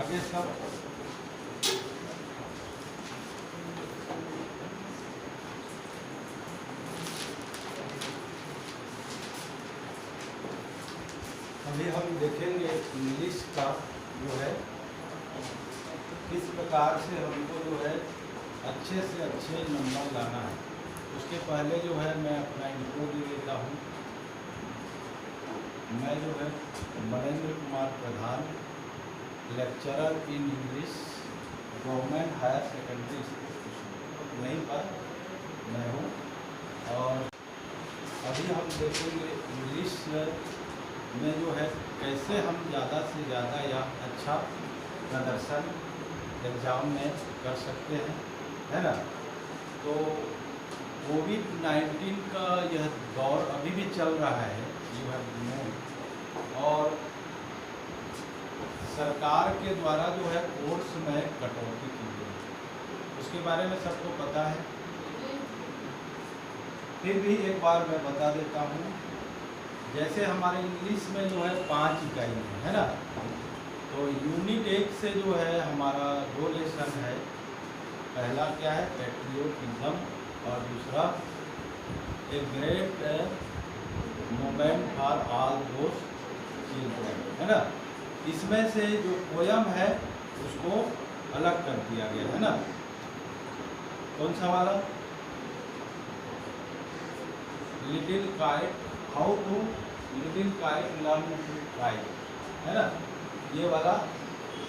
आगे सब अभी हम देखेंगे इंग्लिश का जो है किस प्रकार से हमको जो है अच्छे से अच्छे नंबर लाना है। उसके पहले जो है मैं अपना इंट्रो दे देता हूँ। मैं जो है Mahendra Kumar Pradhan, lecturer in English, government higher secondary school यहीं पर मैं हूँ। और अभी हम देखेंगे इंग्लिश में जो है कैसे हम ज़्यादा से ज़्यादा या अच्छा प्रदर्शन एग्ज़ाम में कर सकते हैं, है ना। तो कोविड-19 का यह दौर अभी भी चल रहा है, यू हैव नोन, और सरकार के द्वारा जो है कोर्स में कटौती की गई, उसके बारे में सबको पता है। फिर भी एक बार मैं बता देता हूँ। जैसे हमारे इंग्लिश में जो है 5 इकाई है ना, तो यूनिट 1 से जो है हमारा 2 लेसन है। पहला क्या है, पैट्रियोटिज्म, और दूसरा a great moment for all those children, है ना। इसमें से जो पोयम है उसको अलग कर दिया गया है ना। कौन सा वाला, little kite, how to little kite learn to fly, है ना। ये वाला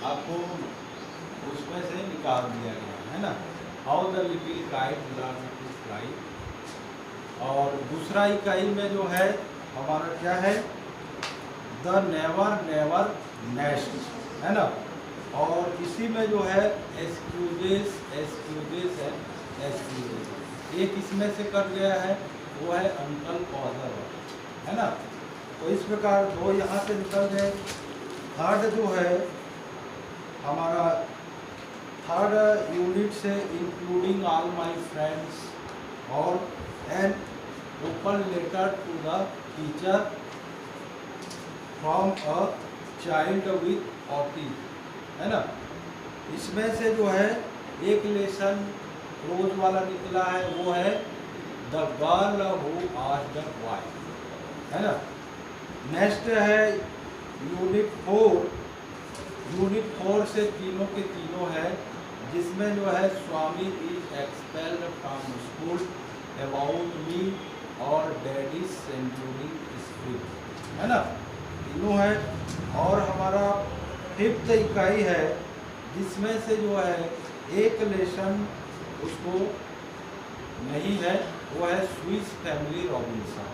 आपको उसमें से निकाल दिया गया है ना, how the little kite learn to fly. और दूसरा इकाई में जो है हमारा क्या है, द नेवर नेवर नेस्ट, है ना। और इसी में जो है एक्सक्यूजेस एक्सक्यूजेस है, एक्सक्यूजेस एक इसमें से कट गया है, वो है अंकल फादर, है ना। तो इस प्रकार 2 यहाँ से निकल गए। थर्ड जो है हमारा थर्ड यूनिट से इंक्लूडिंग ऑल माय फ्रेंड्स और an open letter to the teacher from a child with autism, है ना। इसमें से जो है एक लेसन रोज वाला निकला है, वो है the girl who asked the boy, है ना। नेक्स्ट है यूनिट 4। यूनिट 4 से तीनों के तीनों है, जिसमें जो है Swami is expelled from school, about me और डैडी सेंटूरिंग स्क्रिप्ट, है ना। तीनों है। और हमारा 5th इकाई है, जिसमें से जो है एक लेसन उसको नहीं है, वो है स्विस फैमिली रॉबिन्सन,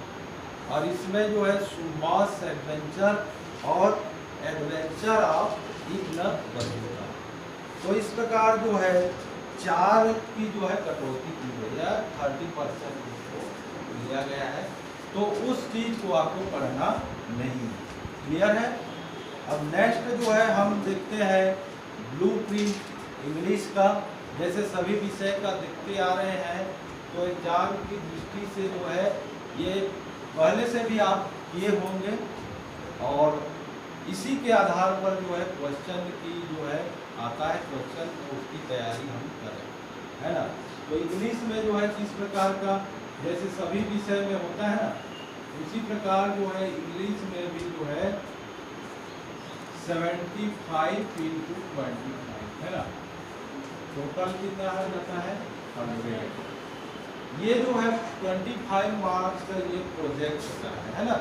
और इसमें जो है सुमास एडवेंचर और एडवेंचर ऑफ इग्न बर्मुडा। तो इस प्रकार जो है 4 की जो है कटौती की गई है, 30% उसको लिया गया है। तो उस चीज को आपको पढ़ना नहीं, क्लियर है। अब नेक्स्ट जो है हम देखते हैं ब्लूप्रिंट इंग्लिश का। जैसे सभी विषय का देखते आ रहे हैं, तो एग्जाम की दृष्टि से जो है ये पहले से भी आप किए होंगे, और इसी के आधार पर जो है क्वेश्चन की जो है आता है क्वेश्चन, तो उसकी तैयारी हम करें, है ना। तो इंग्लिश में जो है किस प्रकार का, जैसे सभी विषय में होता है ना, उसी प्रकार जो है इंग्लिश में भी जो है 75 × 25, है ना। टोटल कितना हो जाता है 100। ये जो है 25 मार्क्स का ये प्रोजेक्ट होता है ना।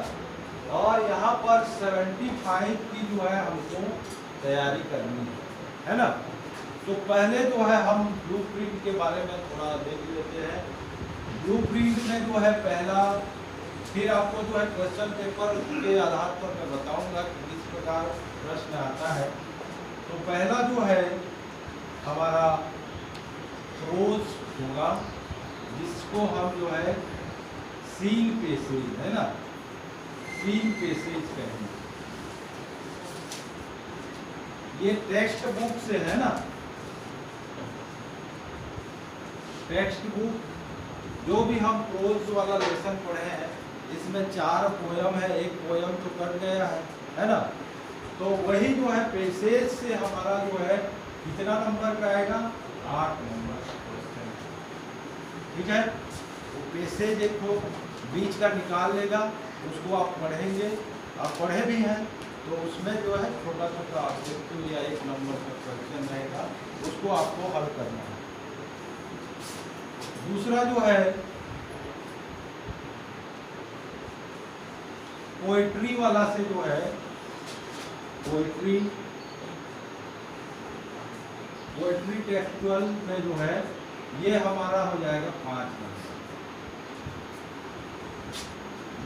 और यहाँ पर 75 की जो है हमको तैयारी करनी है ना। तो पहले जो है हम ब्लूप्रिंट के बारे में थोड़ा देख लेते हैं। ब्लूप्रिंट में जो है पहला, फिर आपको जो है क्वेश्चन पेपर के आधार पर मैं बताऊंगा कि किस प्रकार प्रश्न आता है। तो पहला जो है हमारा प्रोज होगा, जिसको हम जो है सीन पेसेज, है ना, सीन पेसेज कहेंगे। ये टेक्स्ट बुक से है ना, टेक्स्ट बुक जो भी हम प्रोज वाला लेसन पढ़े हैं, इसमें 4 पोयम है, एक पोयम तो कट गया है ना। तो वही जो है पैसेज से हमारा जो है कितना नंबर का आएगा, 8 नंबर का क्वेश्चन। ठीक है, तो पैसेज एक तो बीच का निकाल लेगा, उसको आप पढ़ेंगे, आप पढ़े भी हैं, तो उसमें जो है छोटा छोटा ऑब्जेक्टिव या 1 नंबर का क्वेश्चन रहेगा, उसको आपको हल करना है। दूसरा जो है पोएट्री वाला से जो है पोएट्री टेक्सचुअल में जो है ये हमारा हो जाएगा 5 नंबर।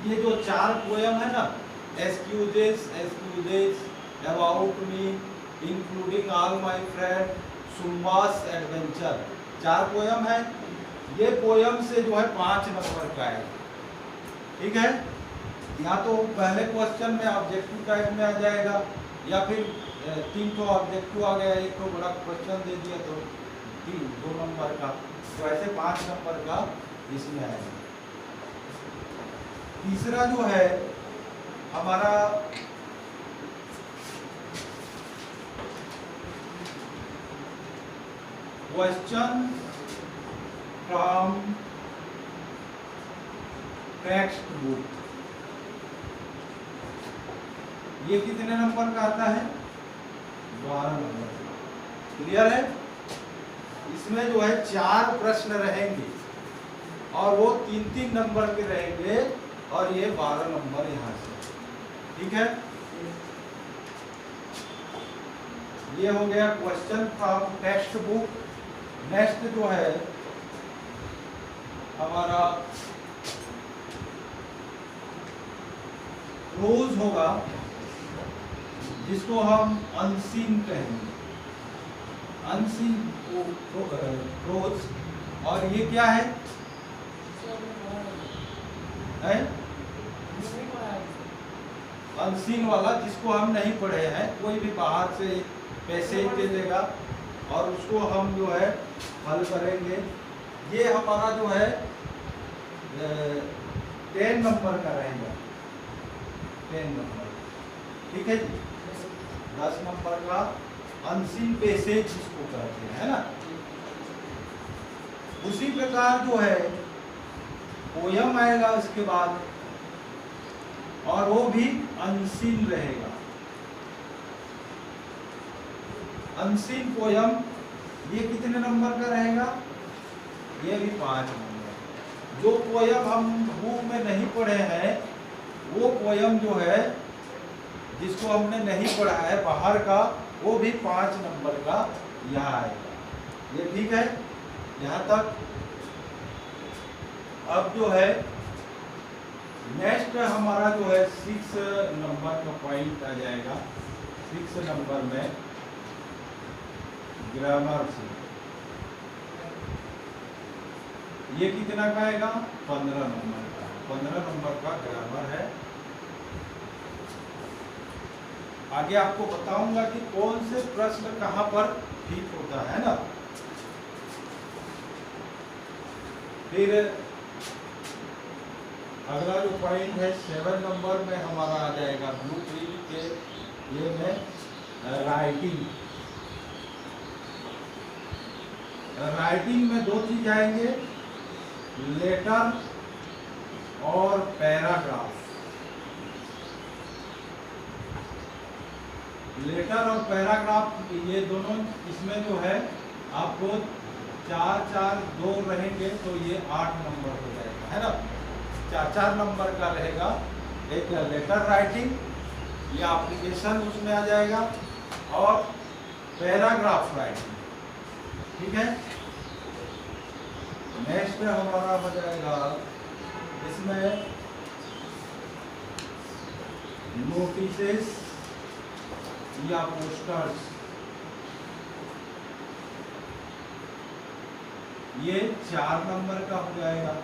ये जो 4 पोयम है ना, excuses, about me, including all my friend, सुम्बास एडवेंचर, 4 पोयम है। ये पोयम से जो है 5 नंबर का है। ठीक है, या तो पहले क्वेश्चन में ऑब्जेक्टिव टाइप में आ जाएगा, या फिर 3 तो ऑब्जेक्टिव आ गया, 1 तो बड़ा क्वेश्चन दे दिया तो 2 नंबर का, तो ऐसे 5 नंबर का इसमें आएगा। तीसरा जो है हमारा क्वेश्चन फ्रॉम टेक्स्ट बुक, ये कितने नंबर का आता है, 12 नंबर का। क्लियर है, इसमें जो है 4 प्रश्न रहेंगे और वो 3-3 नंबर के रहेंगे, और ये 12 नंबर यहाँ से। ठीक है, ये हो गया question from text book. Next जो है हमारा प्रोज होगा, जिसको हम अनसीन कहेंगे, अनसीन प्रोज। और ये क्या है अनसीन वाला, जिसको हम नहीं पढ़े हैं, कोई भी बाहर से पैसेज दे देगा और उसको हम जो है हल करेंगे। ये हमारा जो है 10 नंबर का रहेगा, 10 नंबर। ठीक है जी, 10 नंबर का अनसीन पैसेज जिसको कहते हैं, है ना। उसी प्रकार जो है पोयम आएगा इसके बाद, और वो भी अनसीन रहेगा। अनसीन पोयम ये कितने नंबर का रहेगा, ये भी 5 नंबर। जो पोयम हम बुक में नहीं पढ़े हैं, वो पोयम जो है जिसको हमने नहीं पढ़ा है बाहर का, वो भी 5 नंबर का यहाँ आएगा। ये ठीक है यहाँ तक। अब जो है नेक्स्ट हमारा जो है 6 नंबर का पॉइंट आ जाएगा। 6 नंबर में ग्रामर से ये कितना का आएगा, 15 नंबर का। 15 नंबर का ग्रामर है। आगे आपको बताऊंगा कि कौन से प्रश्न कहां पर ठीक होता है ना। फिर अगला जो पॉइंट है 7 नंबर में हमारा आ जाएगा ब्लू प्रिंट के ये में राइटिंग। राइटिंग में 2 चीज आएंगे, लेटर और पैराग्राफ। लेटर और पैराग्राफ ये दोनों इसमें जो है आपको 4-4 2 रहेंगे, तो ये 8 नंबर हो जाएगा, है ना। 4-4 नंबर का रहेगा। एक लेटर राइटिंग, ये एप्लीकेशन उसमें आ जाएगा, और पैराग्राफ राइटिंग। ठीक है, नेक्स्ट हमारा हो जाएगा इसमें नोटिसेस या पोस्टर्स। ये 4 नंबर का हो जाएगा,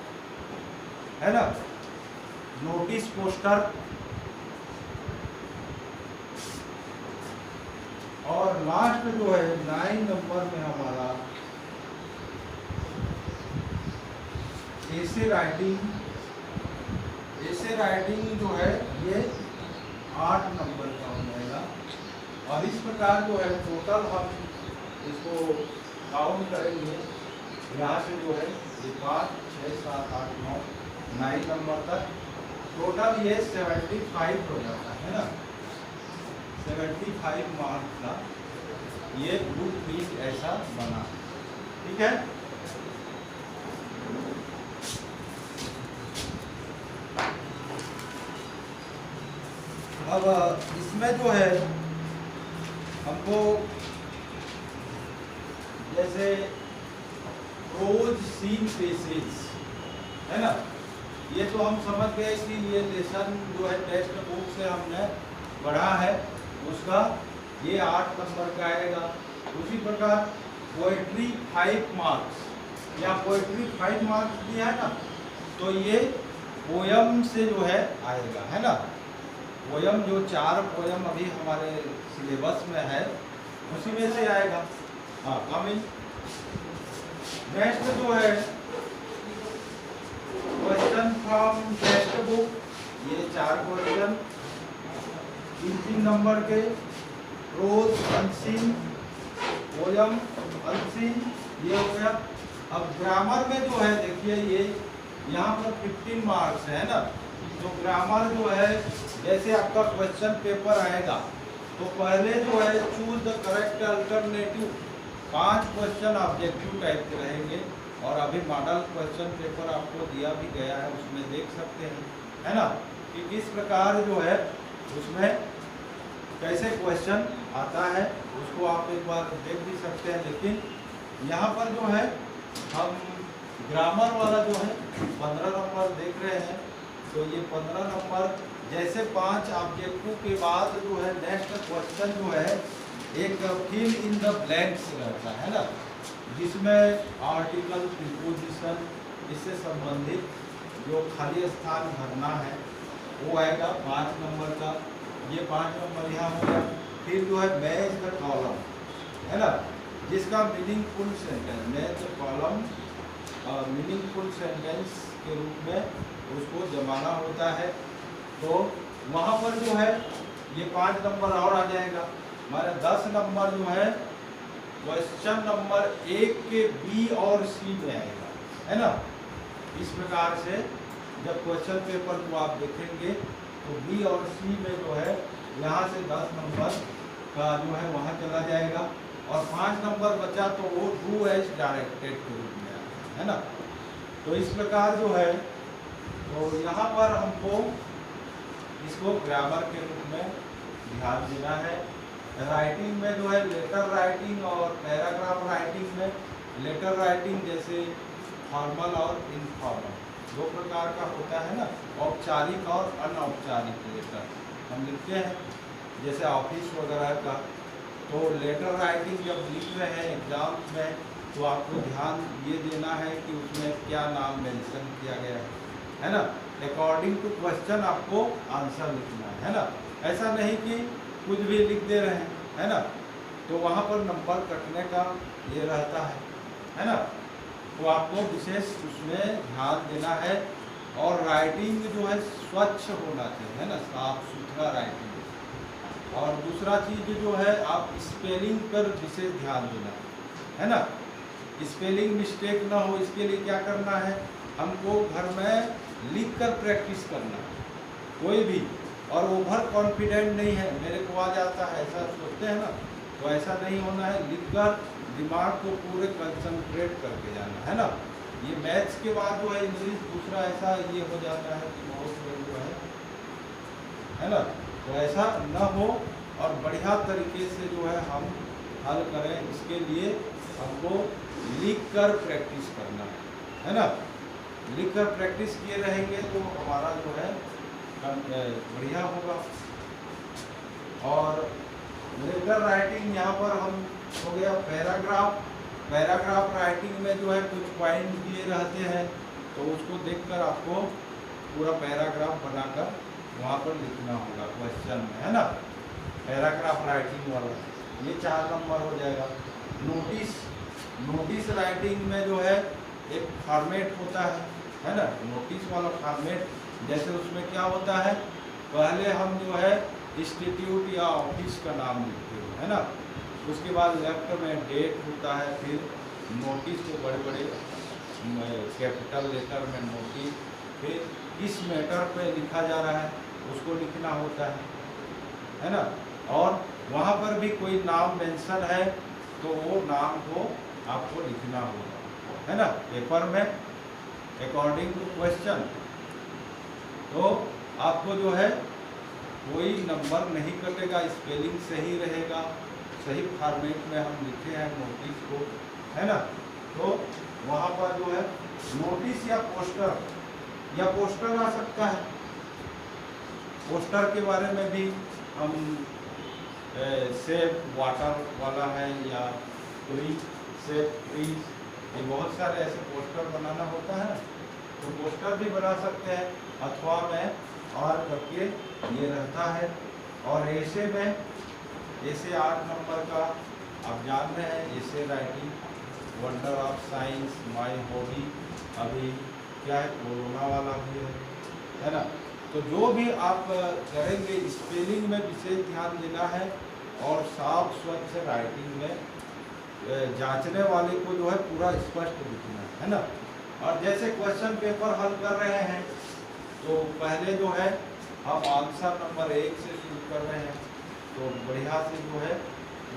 है ना। नोटिस, पोस्टर, और लास्ट जो है 9 नंबर में हमारा ऐसे राइटिंग। ऐसे राइटिंग जो है ये 8 नंबर का हो जाएगा। और इस प्रकार जो है टोटल हम इसको काउंट करेंगे, यहाँ से जो है ये 5, 6, 7, 8, 9, 9 नंबर तक टोटल ये 75 हो जाता है ना। 75 मार्क्स का ये ग्रुप मीट ऐसा बना, ठीक है। अब इसमें जो है हमको जैसे रोज सीन पेसेज है ना, ये तो हम समझ गए कि ये लेसन जो है टेक्स्ट बुक से हमने पढ़ा है, उसका ये 8 नंबर का आएगा। उसी प्रकार पोएट्री 5 मार्क्स, या पोएट्री 5 मार्क्स दिया है ना, तो ये पोयम से जो है आएगा, है ना। पोयम जो 4 पोयम अभी हमारे सिलेबस में है उसी में से आएगा। हाँ, कमिंग नेक्स्ट जो है क्वेश्चन फ्रॉम टेक्स्ट बुक, ये 4 क्वेश्चन 3 नंबर के, रोज अनसीन, पोयम अनसीन, ये हो गया। अब ग्रामर में जो है देखिए ये यहाँ पर 15 मार्क्स है ना, तो ग्रामर जो है जैसे आपका क्वेश्चन पेपर आएगा तो पहले जो है choose the correct alternative, 5 question objective type के रहेंगे, और अभी मॉडल क्वेश्चन पेपर आपको दिया भी गया है, उसमें देख सकते हैं, है ना, कि किस प्रकार जो है उसमें कैसे क्वेश्चन आता है, उसको आप एक बार देख भी सकते हैं। लेकिन यहाँ पर जो है हम ग्रामर वाला जो है 15 नंबर देख रहे हैं, तो ये 15 नंबर जैसे 5 ऑब्जेक्टिव के बाद जो है नेक्स्ट क्वेश्चन जो है एक फिल इन द ब्लैंक्स रहता है ना, जिसमें आर्टिकल, प्रीपोजिशन, इससे संबंधित जो खाली स्थान भरना है वो आएगा 5 नंबर का। ये 5 नंबर यहाँ हो गया। फिर जो है मैच द कॉलम, है ना, जिसका meaningful sentence, match the column meaningful sentence के रूप में उसको जमाना होता है, तो वहाँ पर जो है ये 5 नंबर और आ जाएगा। हमारे 10 नंबर जो है क्वेश्चन नंबर 1 के बी और सी में आएगा, है ना। इस प्रकार से जब क्वेश्चन पेपर को आप देखेंगे तो बी और सी में जो है यहाँ से 10 नंबर का जो है वहाँ चला जाएगा, और 5 नंबर बचा तो वो डू एज डायरेक्टेड के रूप में आएगा, है ना। तो इस प्रकार जो है, तो यहाँ पर हमको इसको ग्रामर के रूप में ध्यान देना है। राइटिंग में जो है लेटर राइटिंग और पैराग्राफ राइटिंग में, लेटर राइटिंग जैसे फॉर्मल और इनफॉर्मल 2 प्रकार का होता है ना, औपचारिक और अनौपचारिक लेटर हम लिखते हैं, जैसे ऑफिस वगैरह का। तो लेटर राइटिंग जब लिख रहे हैं एग्जाम में, तो आपको ध्यान ये देना है कि उसमें क्या नाम मेंशन किया गया है ना, अकॉर्डिंग टू क्वेश्चन आपको आंसर लिखना है ना, ऐसा नहीं कि कुछ भी लिख दे रहे हैं, है ना, तो वहाँ पर नंबर कटने का ये रहता है ना। तो आपको विशेष उसमें ध्यान देना है, और राइटिंग जो है स्वच्छ होना चाहिए, है ना, साफ सुथरा राइटिंग। और दूसरा चीज़ जो है आप स्पेलिंग पर विशेष ध्यान देना है ना, स्पेलिंग मिस्टेक ना हो, इसके लिए क्या करना है, हमको घर में लिख कर प्रैक्टिस करना है कोई भी। और ओवर कॉन्फिडेंट नहीं है, मेरे को आ जाता है, ऐसा सोचते हैं ना, तो ऐसा नहीं होना है, लिखकर दिमाग को पूरे कंसंट्रेट करके जाना है ना। ये मैथ्स के बाद जो है इंग्लिश दूसरा ऐसा ये हो जाता है कि बहुत लोग जो है ना, तो ऐसा न हो, और बढ़िया तरीके से जो है हम हल करें, इसके लिए हमको लिख कर प्रैक्टिस करना है ना। लिख कर प्रैक्टिस किए रहेंगे तो हमारा जो है बढ़िया होगा। और लेटर राइटिंग यहाँ पर हम हो गया पैराग्राफ। पैराग्राफ राइटिंग में जो है कुछ पॉइंट दिए रहते हैं, तो उसको देखकर आपको पूरा पैराग्राफ बनाकर वहाँ पर लिखना होगा क्वेश्चन में, है ना। पैराग्राफ राइटिंग वाला ये 4 नंबर हो जाएगा। नोटिस राइटिंग में जो है एक फॉर्मेट होता है ना, नोटिस वाला फॉर्मेट, जैसे उसमें क्या होता है, पहले हम जो है इंस्टीट्यूट या ऑफिस का नाम लिखते हो, है ना। उसके बाद लेफ्ट में डेट होता है, फिर नोटिस को बड़े बड़े कैपिटल लेटर में नोटिस, फिर किस मैटर पे लिखा जा रहा है उसको लिखना होता है ना। और वहाँ पर भी कोई नाम मेंशन है तो वो नाम को आपको लिखना होगा, है ना, पेपर में अकॉर्डिंग टू क्वेश्चन। तो आपको जो है कोई नंबर नहीं कटेगा, स्पेलिंग सही रहेगा, सही फॉर्मेट में हम लिखे हैं नोटिस को, है ना। तो वहाँ पर जो है नोटिस या पोस्टर आ सकता है। पोस्टर के बारे में भी हम सेफ वाटर वाला है या ट्री सेफ ट्रीज, ये बहुत सारे ऐसे पोस्टर बनाना होता है, तो पोस्टर भी बना सकते हैं। अथवा में और करके ये रहता है। और ऐसे में ऐसे 8 नंबर का आप जान रहे हैं, ऐसे writing, wonder of science, my hobby, अभी क्या है कोरोना वाला भी है ना। तो जो भी आप करेंगे स्पेलिंग में विशेष ध्यान देना है और साफ स्वच्छ राइटिंग में जांचने वाले को जो है पूरा स्पष्ट लिखना है ना। और जैसे क्वेश्चन पेपर हल कर रहे हैं तो पहले जो है हम आंसर नंबर 1 से शुरू कर रहे हैं, तो बढ़िया से जो है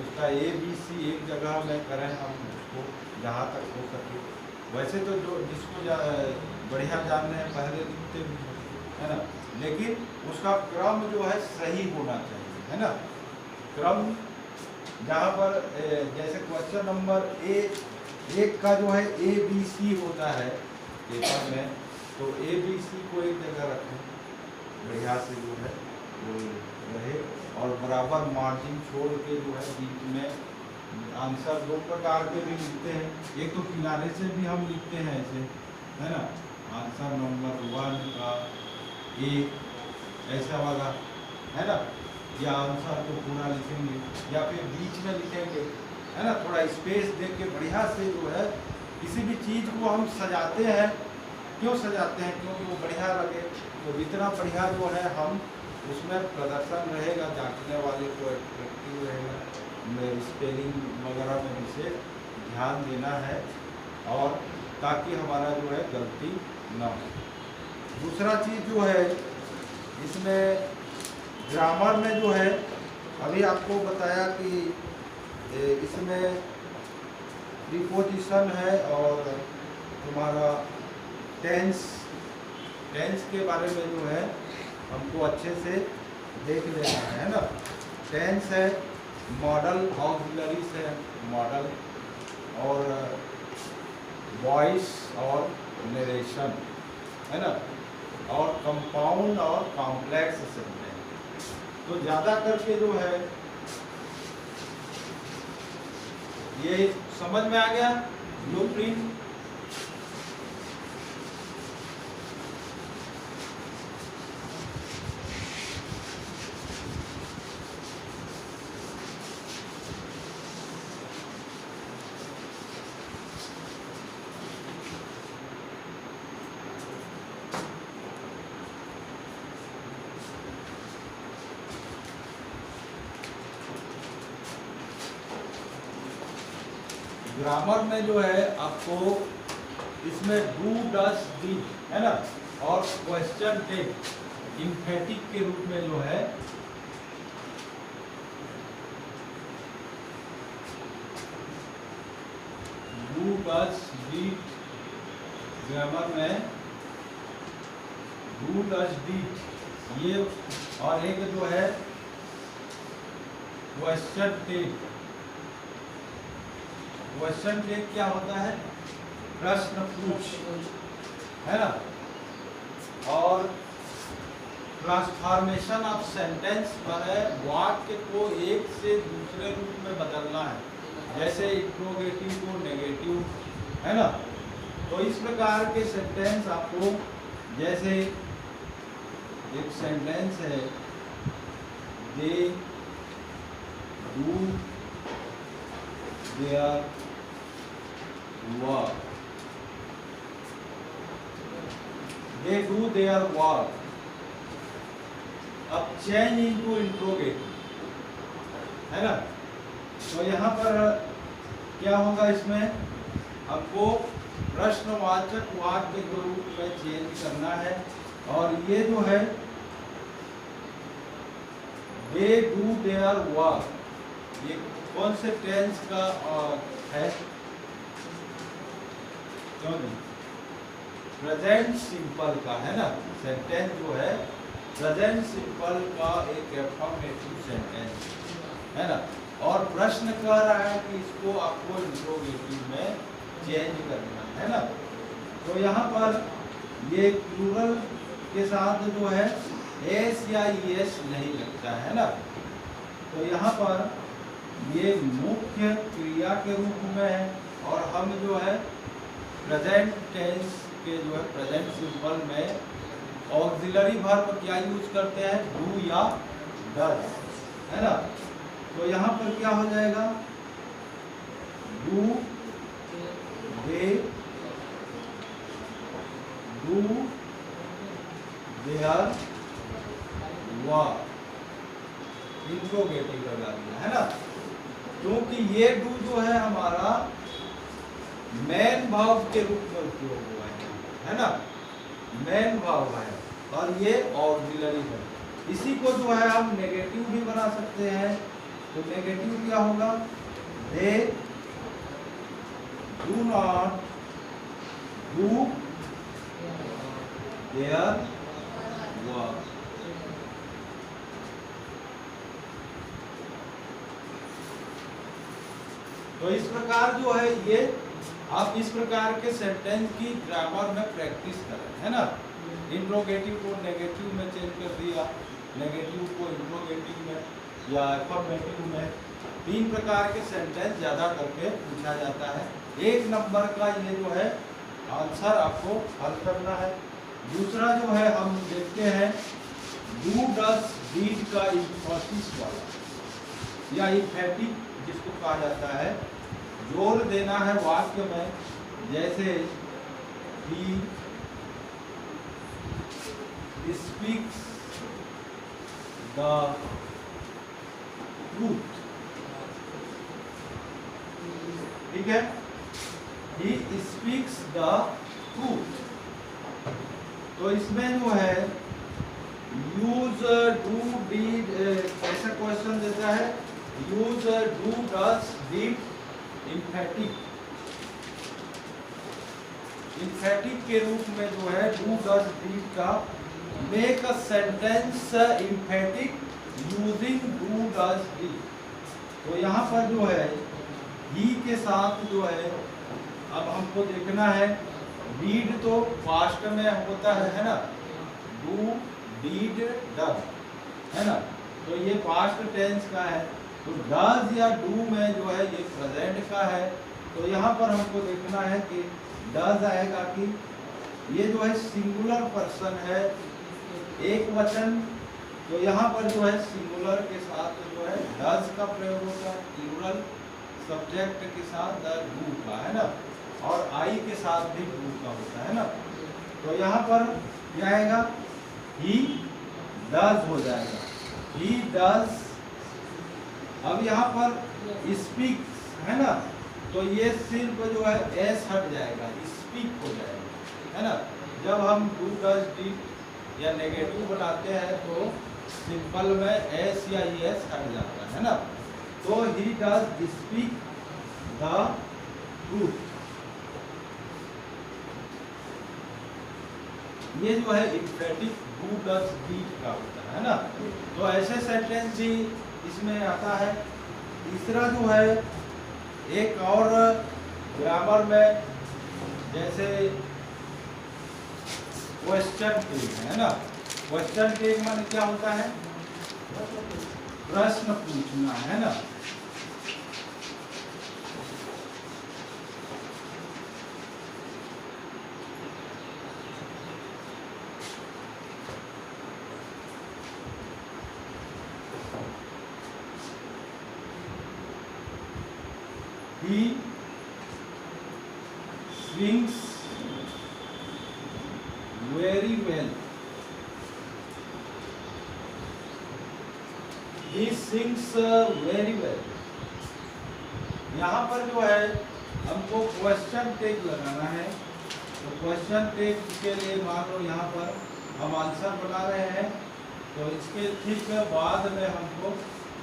उसका ABC एक जगह में करें हम उसको जहाँ तक हो सके। वैसे तो जो जिसको बढ़िया जान रहे हैं पहले लिखते भी है ना, लेकिन उसका क्रम जो है सही होना चाहिए, है ना। क्रम जहाँ पर जैसे क्वेश्चन नंबर 1 का जो है ABC होता है पेपर में, तो ABC को एक जगह रखें, बढ़िया से जो है वो रहे, और बराबर मार्जिन छोड़ के जो है बीच में आंसर 2 प्रकार के भी लिखते हैं। एक तो किनारे से भी हम लिखते हैं ऐसे, है ना, आंसर नंबर 1 का ऐसा वाला, है ना, या आंसर को पूरा लिखेंगे या फिर बीच में लिखेंगे, है ना। थोड़ा स्पेस देख के बढ़िया से जो है किसी भी चीज़ को हम सजाते हैं। क्यों सजाते हैं? क्योंकि वो बढ़िया लगे। तो जितना बढ़िया जो है हम उसमें प्रदर्शन रहेगा, जांचने वाले को एट्रैक्टिव रहेगा। स्पेलिंग वगैरह में विशेष ध्यान देना है और ताकि हमारा जो है गलती ना हो। दूसरा चीज़ जो है इसमें ग्रामर में जो है अभी आपको बताया कि इसमें प्रीपोजिशन है और तुम्हारा टेंस के बारे में जो है हमको अच्छे से देख लेना है ना। टेंस है, मॉडल ऑक्सिलरीज है, मॉडल और वॉइस और नरेशन, है ना, और कंपाउंड और कॉम्प्लेक्स सेंटेंस। तो ज़्यादा करके जो है ये समझ में आ गया ब्लूप्रिंट। ग्रामर में जो है आपको इसमें डू डस डिड, है ना, और क्वेश्चन टेक इम्फेटिक के रूप में जो है डू डस डिड, ग्रामर में डू डस डिड ये, और एक जो है क्वेश्चन टेक। क्वेश्चन टेक क्या होता है? प्रश्न पूछ, है ना। और ट्रांसफॉर्मेशन ऑफ सेंटेंस पर है वाक्य को एक से दूसरे रूप में बदलना है, जैसे इंट्रोगेटिव को नेगेटिव, है ना। तो इस प्रकार के सेंटेंस आपको, जैसे एक सेंटेंस है they do their work, they do their work. अब चेंज इनटू इंट्रोगेटिव, है ना। तो यहाँ पर क्या होगा, इसमें हमको प्रश्नवाचक वाक्य के रूप में चेंज करना है। और ये जो है दे डू देयर वर्क, ये कौन से टेंस का है, क्यों नहीं, प्रेजेंट सिंपल का है ना। सेंटेंस जो है प्रेजेंट सिंपल का एक एफर्मेटिव सेंटेंस है ना। और प्रश्न कह रहा है कि इसको आपको इंट्रोगेटिव में चेंज करना है ना। तो यहाँ पर ये प्लूरल के साथ जो है एस या ईएस नहीं लगता है ना। तो यहाँ पर ये मुख्य क्रिया के रूप में है। और हम जो है प्रेजेंट टेंस के जो है प्रेजेंट सिंपल में ऑक्सिलरी वर्ब क्या यूज करते हैं, डू या डज, है ना। तो यहाँ पर क्या हो जाएगा, do they do their work, interrogative लगा दिया है ना। क्योंकि ये डू जो है हमारा मेन भाव के रूप में उपयोग हुआ है ना, मेन भाव है। और ये ऑक्सिलरी है। इसी को जो है हम नेगेटिव भी बना सकते हैं। तो नेगेटिव क्या होगा, they do not do their work. तो इस प्रकार जो है ये आप इस प्रकार के सेंटेंस की ग्रामर में प्रैक्टिस करें, है ना। इंट्रोगेटिव को नेगेटिव में चेंज कर दिया, नेगेटिव को इंट्रोगेटिव में या एफर्मेटिव में। 3 प्रकार के सेंटेंस ज़्यादा करके पूछा जाता है। 1 नंबर का ये जो है आंसर आपको हल करना है। दूसरा जो है हम देखते हैं डू डज डीड का इंफोसिस वाला या इम्फेटिक जिसको कहा जाता है, जोर देना है वाक्य में। जैसे ही स्पीक्स द ट्रूथ, ठीक है, ही स्पीक्स द ट्रूथ। तो इसमें जो है यूज डू डीड ऐसा क्वेश्चन देता है, use do does did emphatic, emphatic के रूप में जो है डू डज डीड का make a sentence emphatic using do does did. तो यहाँ पर जो है ही के साथ जो है अब हमको देखना है, डीड तो पास्ट में होता है ना, डू डीड डज, है ना। तो ये पास्ट टेंस का है। तो डज या डू में जो है ये प्रेजेंट का है। तो यहाँ पर हमको देखना है कि डज आएगा कि ये जो है सिंगुलर पर्सन है, एक वचन। तो यहाँ पर जो है सिंगुलर के साथ जो है डज का प्रयोग होता है, प्लूरल सब्जेक्ट के साथ द डू का, है ना। और आई के साथ भी डू का होता है ना। तो यहाँ पर क्या आएगा, ही डज हो जाएगा, ही डज। अब यहाँ पर स्पीक है ना, तो ये सिर्फ जो है एस हट जाएगा, स्पीक हो जाएगा, है ना। जब हम डू डज डीड या नेगेटिव बनाते हैं तो सिंपल में एस या एस हट जाता है ना। तो he does speak the truth, ये जो है इम्फेटिक डू डज डीड का होता है ना। तो ऐसे सेंटेंस ही इसमें आता है। तीसरा जो है एक और ग्रामर में, जैसे क्वेश्चन टैग है ना। क्वेश्चन टैग माने क्या होता है, प्रश्न पूछना, है ना। He swings very well. Sings very well. यहाँ पर जो है हमको क्वेश्चन टैग लगाना है। तो क्वेश्चन टैग के लिए मान लो यहाँ पर हम आंसर बना रहे हैं, तो इसके ठीक बाद में हमको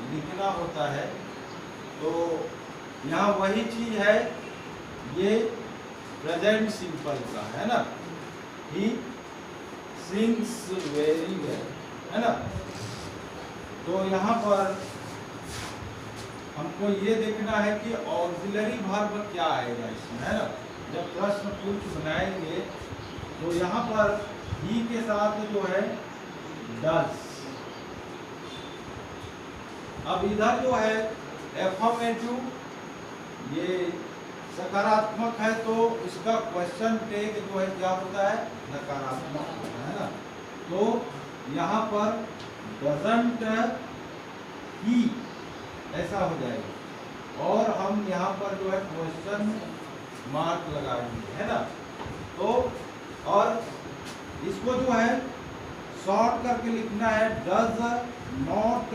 लिखना होता है। तो यहाँ वही चीज है, ये प्रेजेंट सिंपल का है ना, ही सिंग्स वेरी वेल, है ना। तो यहाँ पर हमको ये देखना है कि ऑक्सिलरी वर्ब क्या आएगा इसमें, है ना। जब प्रश्न पूछ बनाएंगे तो यहाँ पर ही के साथ जो है डज। अब इधर जो है एफर्मेटिव, ये सकारात्मक है, तो इसका क्वेश्चन टैग जो है क्या होता है, नकारात्मक होता है ना। तो यहाँ पर डजंट ही ऐसा हो जाएगा, और हम यहाँ पर जो है क्वेश्चन मार्क लगाएंगे, है ना। तो और इसको जो है शॉर्ट करके लिखना है, डज नॉट,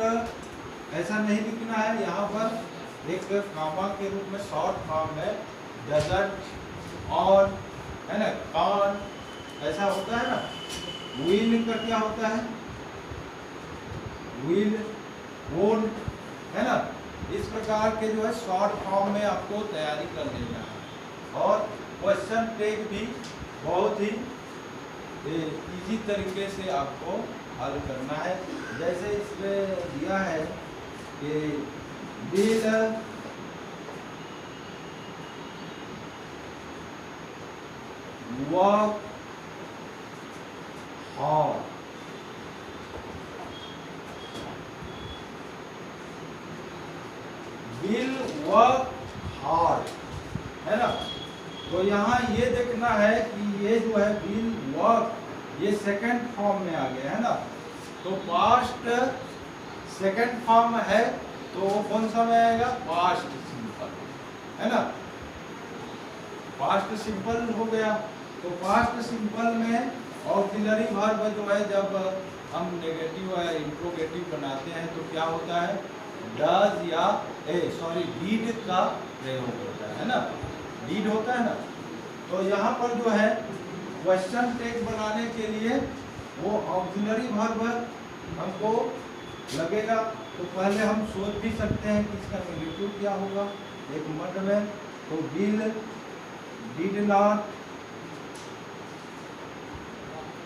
ऐसा नहीं लिखना है। यहाँ पर एक कामा के रूप में शॉर्ट फॉर्म है, डजंट, ऑन, है ना, ऑन, ऐसा होता है ना। विल का क्या होता है, विल, वोंट, है ना। इस प्रकार के जो है शॉर्ट फॉर्म में आपको तैयारी कर लेना है। और क्वेश्चन टैग भी बहुत ही इजी तरीके से आपको हल करना है। जैसे इसमें दिया है कि will work hard, will work hard, है ना। तो यहाँ ये देखना है कि ये जो है विल वर्क, ये सेकंड फॉर्म में आ गया, है ना। तो पास्ट सेकंड फॉर्म है, तो वो कौन सा में आएगा, पास्ट सिंपल, है ना। पास्ट सिंपल हो गया। तो पास्ट सिंपल में ऑक्सिलरी वर्ब जो है, जब हम नेगेटिव या इंट्रोगेटिव बनाते हैं तो क्या होता है, डज या डीड का प्रयोग होता है ना, डीड होता है ना। तो यहाँ पर जो है क्वेश्चन टैग बनाने के लिए वो ऑक्सिलरी वर्ब हमको लगेगा। तो पहले हम सोच भी सकते हैं कि इसका नेगेटिव क्या होगा एक मध्य में। तो विल, डिड नॉट।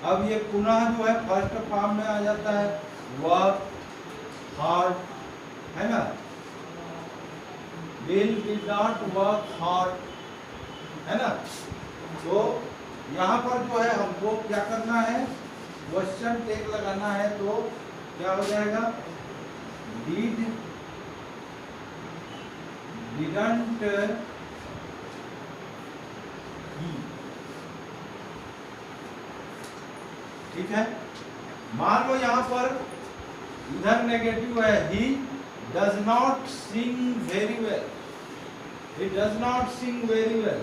अब ये पुनः जो है फर्स्ट फॉर्म में आ जाता है, वर्क हार्ड, है ना। Will did not work hard, है ना। तो यहाँ पर जो है हमको क्या करना है, क्वेश्चन टैग लगाना है। तो क्या हो जाएगा, डिड, डिडंट ही, ठीक है। मान लो यहाँ पर इधर नेगेटिव है, he does not Singh very well, he does not Singh very well.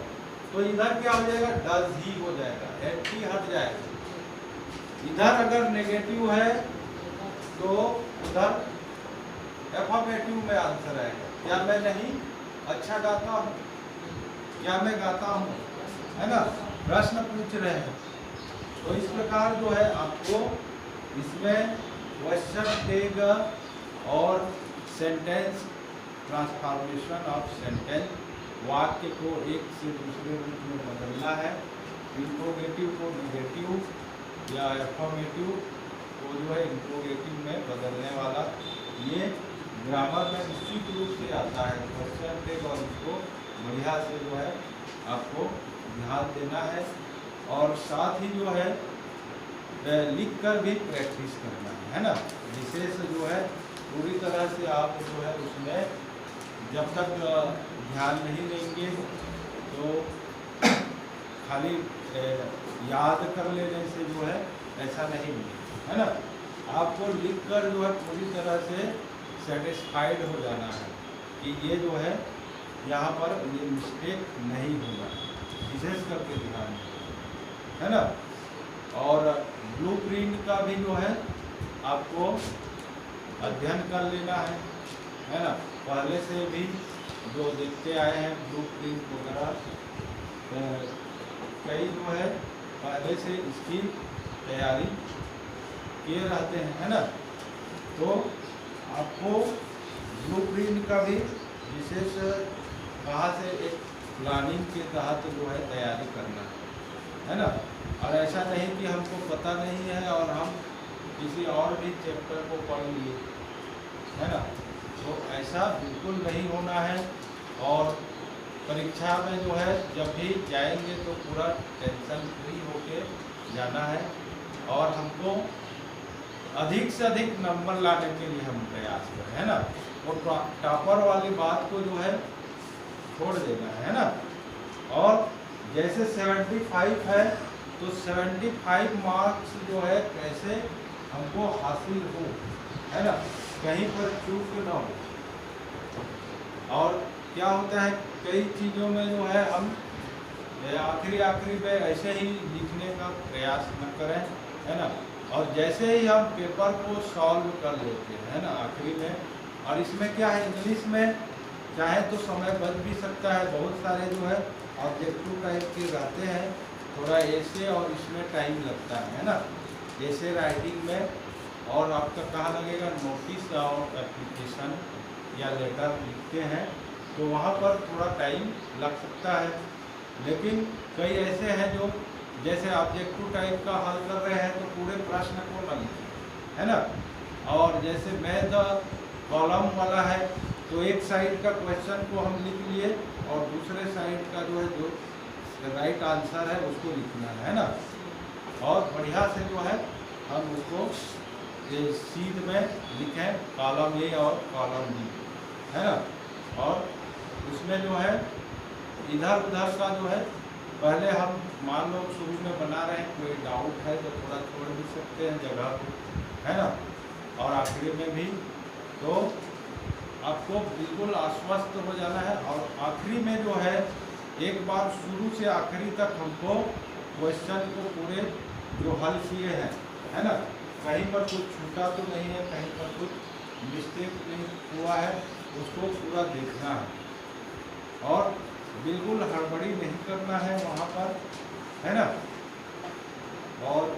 तो इधर क्या हो जाएगा, डज ही हो जाएगा, एट ही हट जाएगा। इधर अगर नेगेटिव है तो उधर एफर्मेटिव में आंसर आएगा, क्या मैं नहीं अच्छा गाता हूँ, क्या मैं गाता हूँ, है ना, प्रश्न पूछ रहे हैं। तो इस प्रकार जो है आपको इसमें क्वेश्चन टैग और सेंटेंस ट्रांसफॉर्मेशन ऑफ सेंटेंस, वाक्य को एक से दूसरे रूप में बदलना है। इंट्रोगेटिव को नेगेटिव या एफर्मेटिव को जो है इंट्रोगेटिव में बदलने वाला, ये ग्रामर में निश्चित रूप से आता है क्वेश्चन टैग, और इसको बढ़िया से जो है आपको ध्यान देना है। और साथ ही जो है लिख कर भी प्रैक्टिस करना है ना। विशेष जो है पूरी तरह से आप जो है उसमें जब तक ध्यान नहीं देंगे तो खाली याद कर लेने से जो है ऐसा नहीं मिलेगा, है ना। आपको लिख कर जो है पूरी तरह से सेटिस्फाइड हो जाना है कि ये जो है यहाँ पर ये मिस्टेक नहीं होगा, विशेष करके ध्यान, है ना। और ब्लूप्रिंट का भी जो है आपको अध्ययन कर लेना है। है ना। पहले से भी जो देखते आए हैं ब्लू प्रिंट वगैरह, कई जो है पहले से इसकी तैयारी किए रहते हैं, है ना। तो आपको ब्लू प्रिंट का भी विशेष कहाँ से एक प्लानिंग के तहत जो है तैयारी करना है ना। और ऐसा नहीं कि हमको पता नहीं है और हम किसी और भी चैप्टर को पढ़ लिए, है ना। तो ऐसा बिल्कुल नहीं होना है। और परीक्षा में जो है जब भी जाएंगे तो पूरा टेंशन फ्री होके जाना है और हमको अधिक से अधिक नंबर लाने के लिए हम प्रयास करें, है ना। और टॉपर वाली बात को जो है छोड़ देना है ना। और जैसे 75 है तो 75 मार्क्स जो है कैसे हमको हासिल हो, है ना, कहीं पर चूक ना हो। और क्या होता है कई चीज़ों में जो है हम आखिरी में ऐसे ही लिखने का प्रयास न करें, है ना। और जैसे ही हम पेपर को सॉल्व कर लेते हैं, है ना, आखिरी में। और इसमें क्या है, इंग्लिश में चाहे तो समय बच भी सकता है, बहुत सारे जो है ऑब्जेक्टिव टाइप के रहते हैं, थोड़ा ऐसे और इसमें टाइम लगता है ना, जैसे राइटिंग में। और आपका कहाँ लगेगा, नोटिस और एप्लीकेशन या लेटर लिखते हैं तो वहाँ पर थोड़ा टाइम लग सकता है। लेकिन कई ऐसे हैं जो जैसे ऑब्जेक्टिव टाइप का हल कर रहे हैं तो पूरे प्रश्न को न लिखें, है ना। और जैसे मैथ कॉलम वाला है तो एक साइड का क्वेश्चन को हम लिख लिए और दूसरे साइड का जो है जो राइट आंसर है उसको लिखना है ना। और बढ़िया से जो है हम उसको सीध में लिखें, कॉलम ए और कॉलम बी, है ना। और उसमें जो है इधर उधर का जो है पहले हम मान लो शुरू में बना रहे हैं, कोई डाउट है तो थोड़ा छोड़ भी सकते हैं जगह को, है ना। और आखिरी में भी तो आपको बिल्कुल आश्वस्त हो जाना है। और आखिरी में जो है एक बार शुरू से आखिरी तक हमको क्वेश्चन को पूरे जो हल किए हैं, है ना, कहीं पर कुछ छूटा तो नहीं है, कहीं पर कुछ मिस्टेक नहीं हुआ है, उसको पूरा देखना है। और बिल्कुल हड़बड़ी नहीं करना है वहाँ पर, है ना। और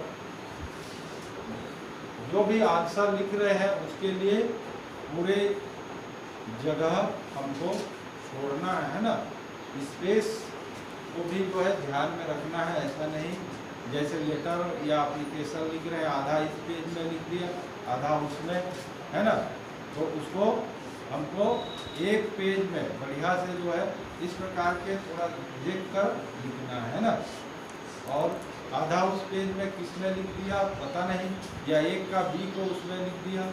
जो भी आंसर लिख रहे हैं उसके लिए पूरे जगह हमको छोड़ना है ना। स्पेस को भी जो है ध्यान में रखना है। ऐसा नहीं जैसे लेटर या एप्लीकेशन लिख रहे हैं, आधा इस पेज में लिख दिया आधा उसमें, है ना। तो उसको हमको एक पेज में बढ़िया से जो है इस प्रकार के थोड़ा देख कर लिखना है ना। और आधा उस पेज में किसने लिख दिया पता नहीं, या एक का बी को उसमें लिख दिया।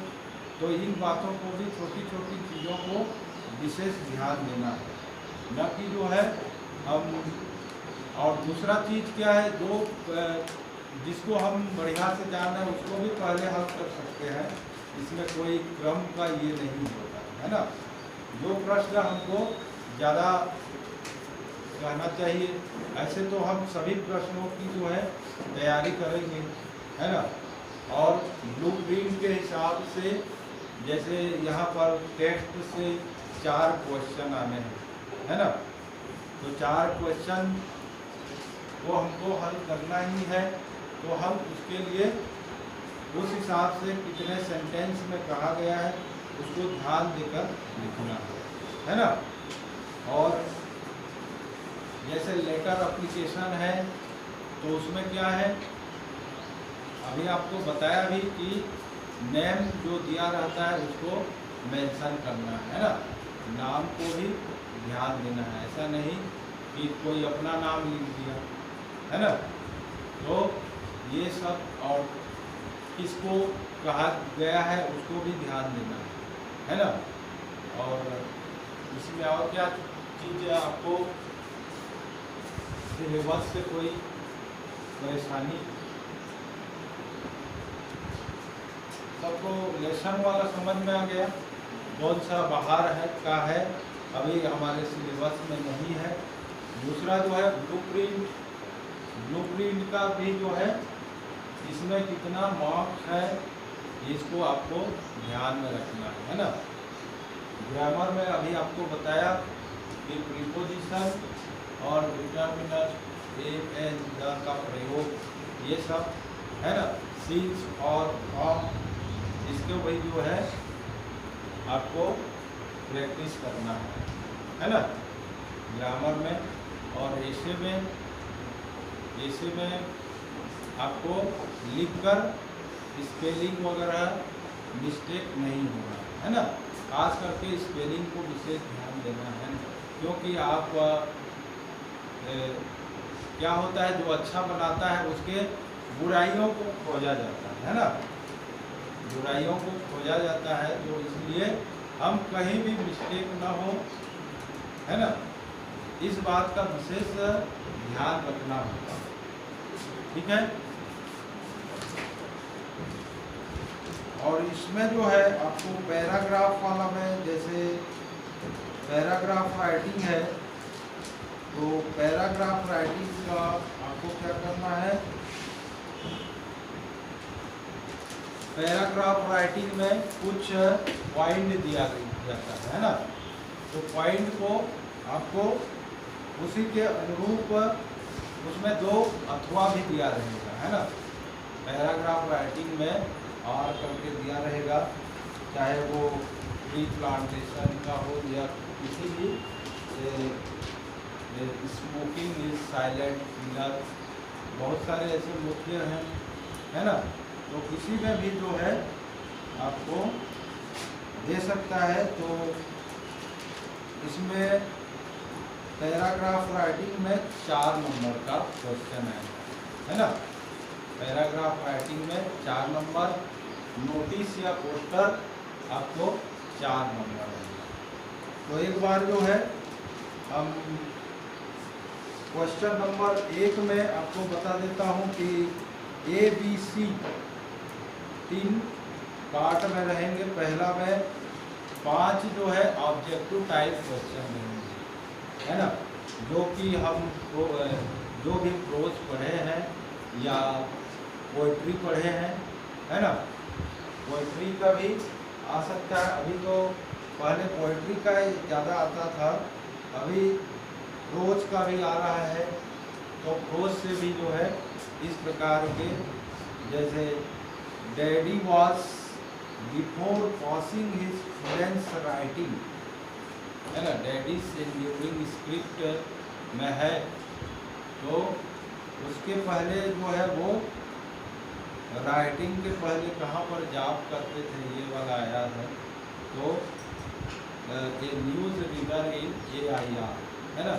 तो इन बातों को भी, छोटी छोटी चीज़ों को विशेष ध्यान देना है, न कि जो है हम। और दूसरा चीज़ क्या है, जो जिसको हम बढ़िया से जान रहे हैं उसको भी पहले हल कर सकते हैं, इसमें कोई क्रम का ये नहीं होता है ना। जो प्रश्न हमको ज़्यादा कहना चाहिए, ऐसे तो हम सभी प्रश्नों की जो है तैयारी करेंगे, है ना। और ब्लू प्रिंट के हिसाब से जैसे यहाँ पर टेक्स्ट से 4 क्वेश्चन आने हैं, है ना। तो 4 क्वेश्चन को हमको हल करना ही है, तो हम उसके लिए उस हिसाब से कितने सेंटेंस में कहा गया है उसको ध्यान देकर लिखना है ना। और जैसे लेटर एप्लीकेशन है तो उसमें क्या है, अभी आपको बताया भी कि नेम जो दिया रहता है उसको मेंशन करना है ना, नाम को भी ध्यान देना है। ऐसा नहीं कि कोई अपना नाम लिख दिया, है ना। तो ये सब, और किसको कहा गया है उसको भी ध्यान देना है ना। और इसमें और क्या चीज़ आपको सिलेबस से कोई परेशानी, सबको लेसन वाला समझ में आ गया, कौन सा बाहर है का है अभी हमारे सिलेबस में नहीं है। दूसरा जो है ब्लूप्रिंट का भी जो है इसमें कितना मार्क्स है इसको आपको ध्यान में रखना है ना। ग्रामर में अभी आपको बताया कि प्रीपोजिशन और डिटर्मिनर एन द का प्रयोग ये सब है ना, सिंस और फ्रॉम, इसके वही जो है आपको प्रैक्टिस करना है ना ग्रामर में। और ऐसे में आपको लिखकर स्पेलिंग वगैरह मिस्टेक नहीं होगा, है ना। खास करके स्पेलिंग को विशेष ध्यान देना है, क्योंकि आप क्या होता है, जो अच्छा बनाता है उसके बुराइयों को खोजा जाता है ना, बुराइयों को खोजा जाता है। तो इसलिए हम कहीं भी मिस्टेक ना हो, है ना, इस बात का विशेष ध्यान रखना होगा, ठीक है। और इसमें जो है आपको पैराग्राफ वाला में, जैसे पैराग्राफ राइटिंग है, तो पैराग्राफ राइटिंग का आपको क्या करना है, पैराग्राफ राइटिंग में कुछ पॉइंट दिया जाता है ना, तो पॉइंट को आपको उसी के अनुरूप उसमें दो अथवा भी दिया रहेगा, है ना। पैराग्राफ राइटिंग में और करके दिया रहेगा, चाहे वो ट्री प्लांटेशन का हो या किसी भी, स्मोकिंग इज साइलेंट किलर, बहुत सारे ऐसे मुद्दे हैं, है ना। तो किसी में भी जो है आपको दे सकता है। तो इसमें पैराग्राफ राइटिंग में 4 नंबर का क्वेश्चन है ना। पैराग्राफ राइटिंग में 4 नंबर, नोटिस या पोस्टर आपको 4 नंबर है। तो एक बार जो है हम क्वेश्चन नंबर 1 में आपको बता देता हूँ कि ABC 3 पार्ट में रहेंगे। पहला में 5 जो है ऑब्जेक्टिव टाइप क्वेश्चन रहेंगे, है ना, जो कि हम जो भी प्रोज पढ़े हैं या पोइट्री पढ़े हैं, है ना, पोइट्री का भी आ सकता है। अभी तो पहले पोइट्री का ज़्यादा आता था, अभी प्रोज का भी आ रहा है। तो प्रोज से भी जो है इस प्रकार के, जैसे daddy was before passing his friends writing, है ना, डैडी से ड्यूरिंग स्क्रिप्ट में है, तो उसके पहले जो है वो राइटिंग के पहले कहाँ पर जॉब करते थे, ये वाला आया है। तो ये न्यूज़ रीडर इन AIR, है ना,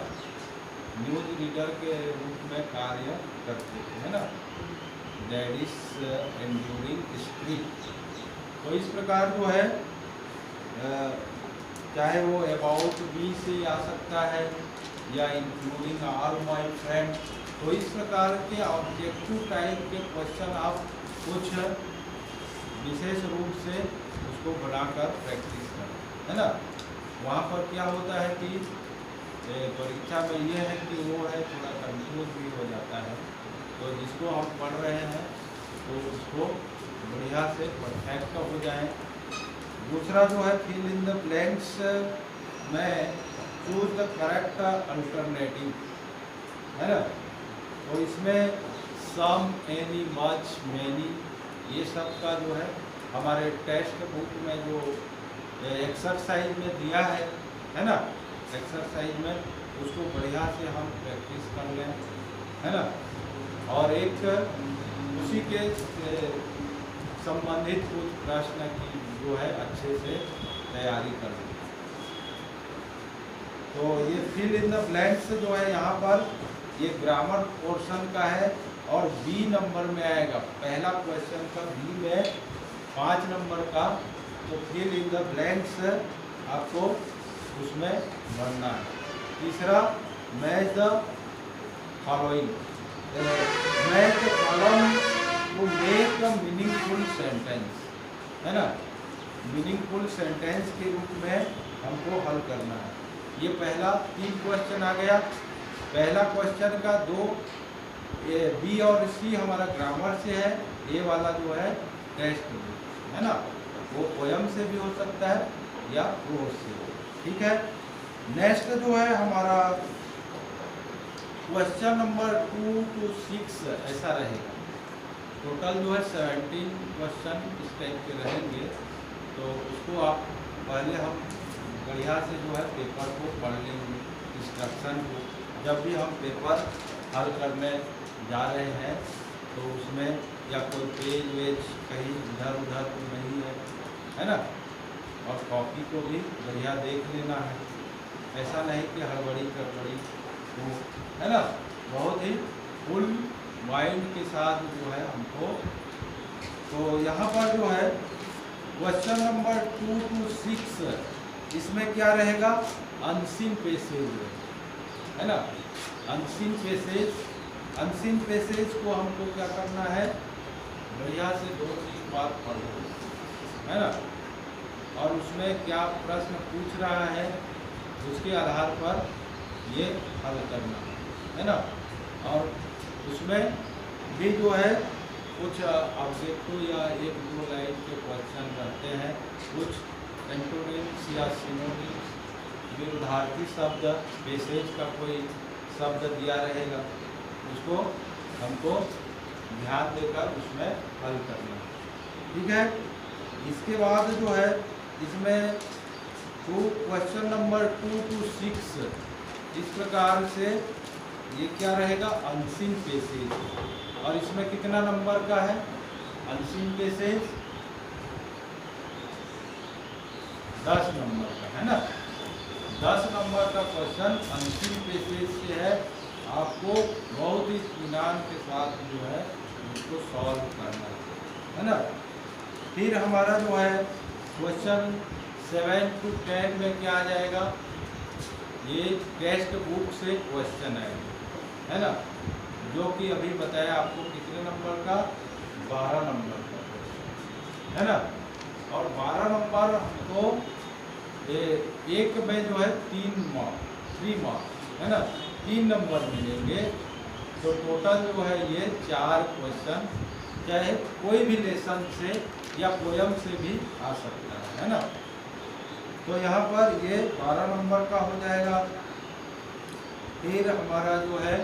न्यूज़ रीडर के रूप में कार्य करते थे, है ना, डैडीज एंड्यूरिंग स्क्रिप्ट। तो इस प्रकार जो है चाहे वो अबाउट मी से आ सकता है या इंक्लूडिंग ऑल माय फ्रेंड। तो इस प्रकार के ऑब्जेक्टिव टाइप के क्वेश्चन आप कुछ विशेष रूप से उसको बनाकर प्रैक्टिस करें, है ना। वहाँ पर क्या होता है कि परीक्षा में ये है कि वो है थोड़ा कंफ्यूज भी हो जाता है, तो जिसको हम पढ़ रहे हैं तो उसको बढ़िया से परफेक्ट हो जाए। दूसरा जो है फिल इन द ब्लैंक्स में चूज द करेक्ट अल्टरनेटिव, है ना। तो इसमें सम, एनी, मच, मैनी, ये सब का जो है हमारे टेक्स्ट बुक में जो एक्सरसाइज में दिया है ना, एक्सरसाइज में उसको बढ़िया से हम प्रैक्टिस कर लें, है ना। और एक उसी के संबंधित कुछ प्रश्न की जो है अच्छे से तैयारी कर लें। तो ये फिल इन द ब्लैंक्स जो है यहाँ पर ये ग्रामर पोर्शन का है और B नंबर में आएगा। पहला क्वेश्चन का B में 5 नंबर का, तो फिल इन द ब्लैंक्स आपको उसमें भरना है। तीसरा match the following, match the column to make a meaningful sentence, है ना, मीनिंगफुल सेंटेंस के रूप में हमको हल करना है। ये पहला 3 क्वेश्चन आ गया। पहला क्वेश्चन का 2 B और C हमारा ग्रामर से है, ये वाला जो है टेक्स्ट बुक, है ना, वो पोयम से भी हो सकता है या क्रोध से हो। ठीक है। नेक्स्ट जो है हमारा क्वेश्चन नंबर 2 to 6 ऐसा रहेगा। टोटल जो है 17 क्वेश्चन इस टाइप के रहेंगे। तो उसको आप पहले हम बढ़िया से जो है पेपर को पढ़ लेंगे, इंस्ट्रक्शन को। जब भी हम पेपर हल करने जा रहे हैं तो उसमें या कोई पेज वेज कहीं इधर उधर तो नहीं है ना। और कॉपी को भी बढ़िया देख लेना है, ऐसा नहीं कि हड़बड़ी गड़बड़ी हो, है ना। बहुत ही फुल माइंड के साथ जो है हमको। तो यहाँ पर जो है क्वेश्चन नंबर 2 to 6 इसमें क्या रहेगा, अनसीन पैसेज है ना। अनसीन पैसेज को हमको क्या करना है, बढ़िया से 2-3 बार पढ़ो, है ना। और उसमें क्या प्रश्न पूछ रहा है उसके आधार पर ये हल करना है ना। और उसमें भी जो है कुछ ऑब्जेक्टिव या 1-2 लाइन के क्वेश्चन रहते हैं, कुछ एंटोनिम्स या सिनोनिम्स, विरुद्धार्थी शब्द, पैसेज का कोई शब्द दिया रहेगा, उसको हमको ध्यान देकर उसमें हल करना। ठीक है। इसके बाद जो है इसमें क्वेश्चन नंबर 2 to 6 इस प्रकार से ये क्या रहेगा, अनसीन पैसेज। और इसमें कितना नंबर का है अनसीन पैसेज, 10 नंबर का है ना। 10 नंबर का क्वेश्चन अनसीन पैसेज से है। आपको बहुत ही इत्मीनान के साथ जो है उसको सॉल्व करना है ना। फिर हमारा जो है क्वेश्चन 7 to 10 में क्या आ जाएगा, ये टेक्स्ट बुक से क्वेश्चन है ना, जो कि अभी बताया आपको कितने नंबर का, 12 नंबर का है ना। और 12 नंबर हमको एक में जो है 3 मार्क्स है ना, 3 नंबर मिलेंगे। तो टोटल जो है ये 4 क्वेश्चन चाहे कोई भी लेसन से या पोयम से भी आ सकता है ना। तो यहाँ पर ये 12 नंबर का हो जाएगा। फिर हमारा जो है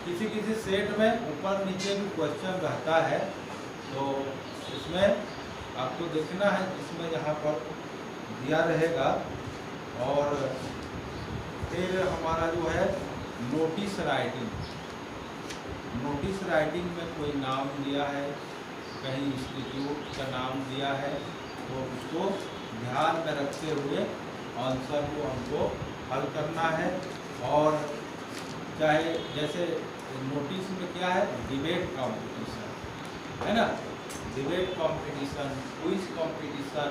किसी सेट में ऊपर नीचे भी क्वेश्चन रहता है, तो इसमें आपको देखना है, इसमें यहाँ पर दिया रहेगा। और फिर हमारा जो है नोटिस राइटिंग में कोई नाम दिया है, कहीं इंस्टीट्यूट का नाम दिया है, तो उसको ध्यान में रखते हुए आंसर को हमको हल करना है। और चाहे जैसे नोटिस में क्या है, डिबेट कंपटीशन है ना, डिबेट कंपटीशन, क्विज कंपटीशन,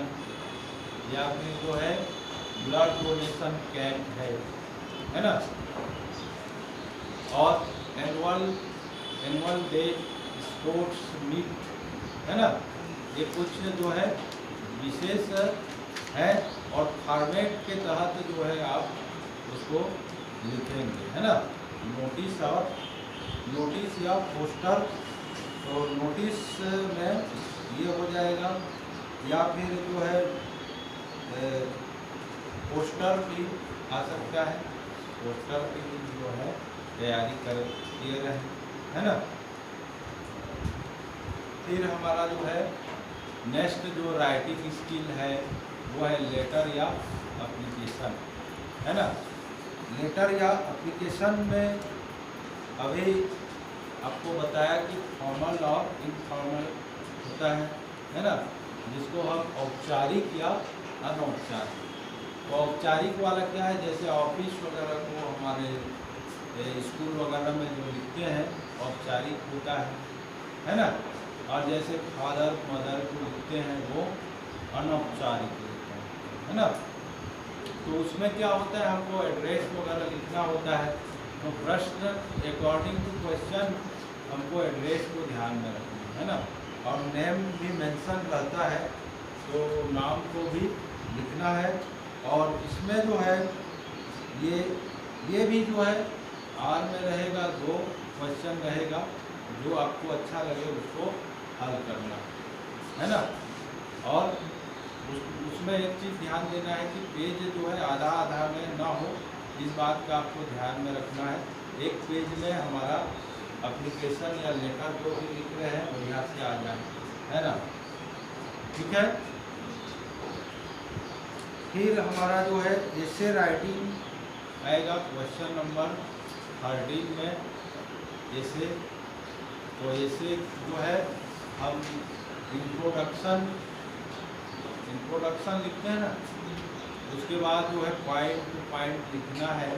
या फिर जो है ब्लड डोनेशन कैंप है ना। और एनुअल डे स्पोर्ट्स मीट है ना। ये कुछ जो है विशेष है और फॉर्मेट के तहत जो है आप उसको लिखेंगे है ना। नोटिस या पोस्टर, तो नोटिस में ये हो जाएगा, या फिर जो है पोस्टर भी आ सकता है, पोस्टर की जो है तैयारी कर किए रहे है ना। फिर हमारा जो है नेक्स्ट जो राइटिंग स्किल है वो है लेटर या एप्लीकेशन है ना। लेटर या एप्लीकेशन में अभी आपको बताया कि फॉर्मल और इनफॉर्मल होता है ना, जिसको हम औपचारिक या अनौपचारिक। तो औपचारिक वाला क्या है, जैसे ऑफिस वगैरह को हमारे स्कूल वगैरह में जो लिखते हैं औपचारिक होता है ना। और जैसे फादर मदर को लिखते हैं वो अनौपचारिक लिखते हैं है ना। तो उसमें क्या होता है, हमको एड्रेस वगैरह लिखना होता है। तो प्रश्न अकॉर्डिंग टू क्वेश्चन हमको एड्रेस को ध्यान में रखना है ना। और नेम भी मेंशन रहता है, तो नाम को भी लिखना है। और इसमें जो है ये भी जो है आर में रहेगा, 2 क्वेश्चन रहेगा, जो आपको अच्छा लगे उसको हल करना है ना। और उसमें एक चीज़ ध्यान देना है कि पेज जो है आधा आधा में ना हो, इस बात का आपको ध्यान में रखना है। एक पेज में हमारा एप्लीकेशन या लेटर जो भी लिख रहे हैं बढ़िया से आ जाए, है ना। ठीक है। फिर हमारा जो है एसे राइटिंग आएगा क्वेश्चन नंबर 13 में एसे। तो एसे जो है हम इंट्रोडक्शन लिखते हैं ना, उसके बाद जो है पॉइंट टू पॉइंट लिखना है,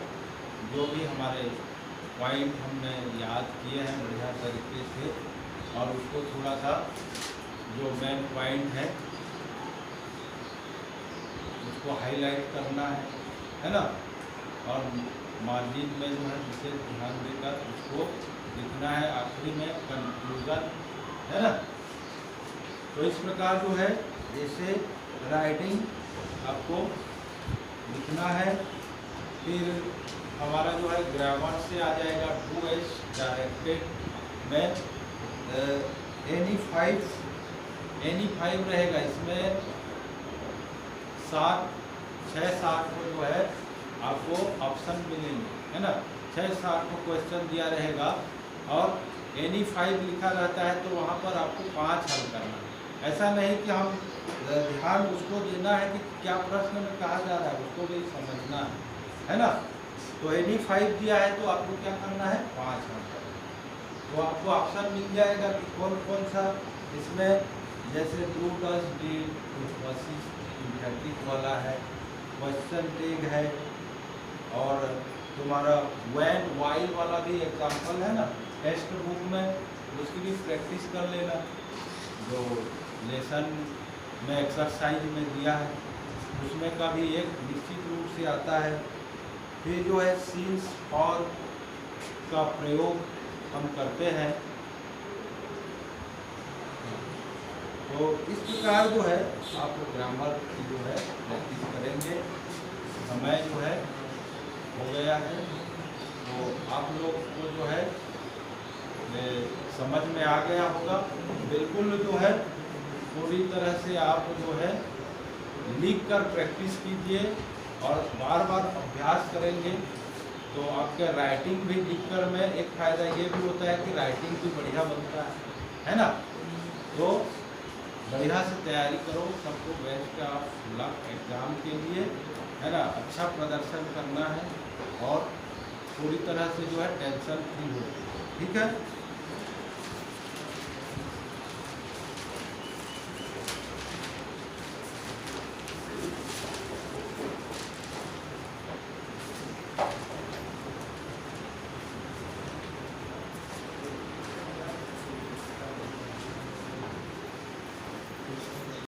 जो भी हमारे पॉइंट हमने याद किए हैं बढ़िया तरीके से, और उसको थोड़ा सा जो मेन पॉइंट है उसको हाईलाइट करना है ना। और मार्जिन में जो है विशेष ध्यान देकर उसको लिखना है, आखिरी में कंक्लूजन, है ना। तो इस प्रकार जो है जैसे राइटिंग आपको लिखना है। फिर हमारा जो है ग्रामर से आ जाएगा टू एस डायरेक्टेड में एनी फाइव रहेगा। इसमें 6-7 को जो है आपको ऑप्शन मिलेंगे, है ना। 6-7 को क्वेश्चन दिया रहेगा और एनी 5 लिखा रहता है, तो वहाँ पर आपको 5 हल करना है। ऐसा नहीं कि हम ध्यान उसको देना है कि क्या प्रश्न में कहा जा रहा है, उसको भी समझना है ना। तो एनी 5 दिया है तो आपको क्या करना है, 5 हल करना है। तो आपको ऑप्शन मिल जाएगा कि कौन कौन सा इसमें, जैसे डू डज डीड सिंथेटिक वाला है, क्वेश्चन टैग है, और तुम्हारा व्हेन वाई वाला भी एग्जाम्पल है ना टेक्स्ट बुक में, उसकी भी प्रैक्टिस कर लेना, जो लेसन में एक्सरसाइज में दिया है उसमें का भी एक निश्चित रूप से आता है। फिर जो है सीन्स और का प्रयोग हम करते हैं। तो इस प्रकार जो है आप ग्रामर की जो है प्रैक्टिस करेंगे। समय जो है हो गया है, तो आप लोग को जो है समझ में आ गया होगा। बिल्कुल जो है पूरी तरह से आप जो है लिख कर प्रैक्टिस कीजिए और बार बार अभ्यास करेंगे तो आपके राइटिंग भी लिखकर में एक फ़ायदा ये भी होता है कि राइटिंग भी बढ़िया बनता है ना। तो बढ़िया से तैयारी करो, सबको बेस्ट ऑफ लक एग्ज़ाम के लिए, है ना। अच्छा प्रदर्शन करना है और पूरी तरह से जो है टेंशन फ्री हो, ठीक है।